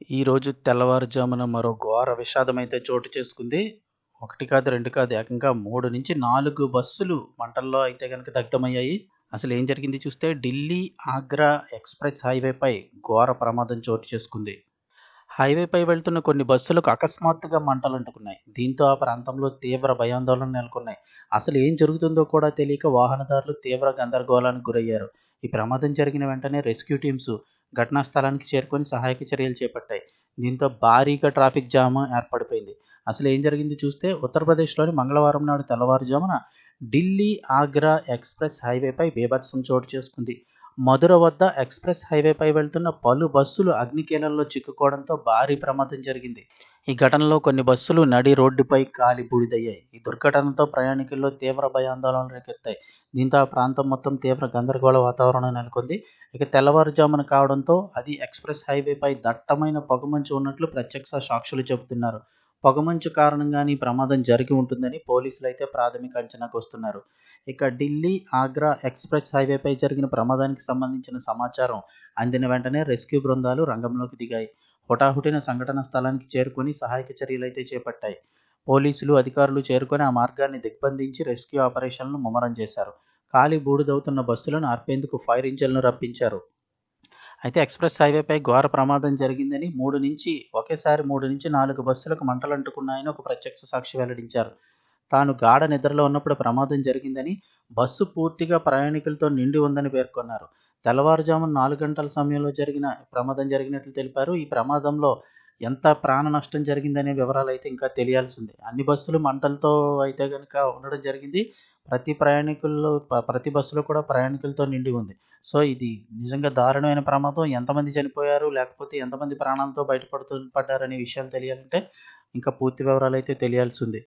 ఈరోజు తెల్లవారుజామున మరో ఘోర విషాదమైతే చోటు చేసుకుంది. 1 కాదు, 2 కాదు ఏకంగా 3-4 బస్సులు మంటల్లో అయితే గనక దగ్ధమయ్యాయి. అసలేం జరిగింది చూస్తే ఢిల్లీ, ఆగ్రా ఎక్స్‌ప్రెస్ హైవేపై ఘోర ప్రమాదం చోటు చేసుకుంది. హైవేపై వెళ్తున్న కొన్ని బస్సులకు అకస్మాత్తుగా మంటలంటుకున్నాయి. దీంతో ఆ ప్రాంతంలో తీవ్ర భయాందోళనలు నెలకొన్నాయి. అసలు ఏం జరుగుతుందో కూడా తెలియక వాహనదారులు తీవ్ర గందరగోళానికి గురయ్యారు. ఈ ప్రమాదం జరిగిన వెంటనే రెస్క్యూ టీమ్స్ ఘటనా స్థలానికి చేరుకొని సహాయక చర్యలు చేపట్టాయి. దీంతో భారీగా ట్రాఫిక్ జామ్ ఏర్పడిపోయింది. అసలు ఏం జరిగింది చూస్తే ఉత్తరప్రదేశ్‌లోని మంగళవారం నాడు తెల్లవారుజామున ఢిల్లీ, ఆగ్రా ఎక్స్‌ప్రెస్ హైవేపై బీభత్సం చోటు చేసుకుంది. మధుర వద్ద ఎక్స్‌ప్రెస్ హైవేపై వెళ్తున్న పలు బస్సులు అగ్నికీలల్లో చిక్కుకోవడంతో భారీ ప్రమాదం జరిగింది. ఈ ఘటనలో కొన్ని బస్సులు నడి రోడ్డుపై కాలి బూడిదయ్యాయి. ఈ దుర్ఘటనతో ప్రయాణికుల్లో తీవ్ర భయాందోళనలు రేకెత్తాయి. దీంతో ఆ ప్రాంతం మొత్తం తీవ్ర గందరగోళ వాతావరణం నెలకొంది. ఇక తెల్లవారుజామున కావడంతో అది ఎక్స్‌ప్రెస్ హైవేపై దట్టమైన పొగమంచు ఉన్నట్లు ప్రత్యక్ష సాక్షులు చెబుతున్నారు. పొగమంచు కారణంగానే ఈ ప్రమాదం జరిగి ఉంటుందని పోలీసులైతే ప్రాథమిక అంచనాకు వస్తున్నారు. ఇక ఢిల్లీ, ఆగ్రా ఎక్స్‌ప్రెస్ హైవేపై జరిగిన ప్రమాదానికి సంబంధించిన సమాచారం అందిన వెంటనే రెస్క్యూ బృందాలు రంగంలోకి దిగాయి. హుటాహుటిన సంఘటనా స్థలానికి చేరుకొని సహాయక చర్యలైతే చేపట్టాయి. పోలీసులు, అధికారులు చేరుకొని ఆ మార్గాన్ని దిగ్బంధించి రెస్క్యూ ఆపరేషన్లను ముమ్మరం చేశారు. కాలి బూడిదవుతున్న బస్సులను ఆర్పేందుకు ఫైర్ ఇంజిన్‌లను రప్పించారు. అయితే ఎక్స్‌ప్రెస్ హైవేపై ఘోర ప్రమాదం జరిగిందని ఒకేసారి 3-4 బస్సులకు మంటలంటుకున్నాయని ఒక ప్రత్యక్ష సాక్షి వెల్లడించారు. తాను గాఢ నిద్రలో ఉన్నప్పుడు ప్రమాదం జరిగిందని, బస్సు పూర్తిగా ప్రయాణికులతో నిండి ఉందని పేర్కొన్నారు. తెల్లవారుజామున 4 గంటల సమయంలో ప్రమాదం జరిగినట్లు తెలిపారు. ఈ ప్రమాదంలో ఎంత ప్రాణ నష్టం జరిగిందనే వివరాలైతే ఇంకా తెలియాల్సిందే. అన్ని బస్సులు మంటలతో అయితే గనక ఉండడం జరిగింది. ప్రతి బస్సులో కూడా ప్రయాణికులతో నిండి ఉంది. సో, ఇది నిజంగా దారుణమైన ప్రమాదం. ఎంతమంది చనిపోయారు, లేకపోతే ఎంతమంది ప్రాణాలతో పడ్డారనే విషయాలు తెలియాలంటే ఇంకా పూర్తి వివరాలైతే తెలియాల్సి ఉంది.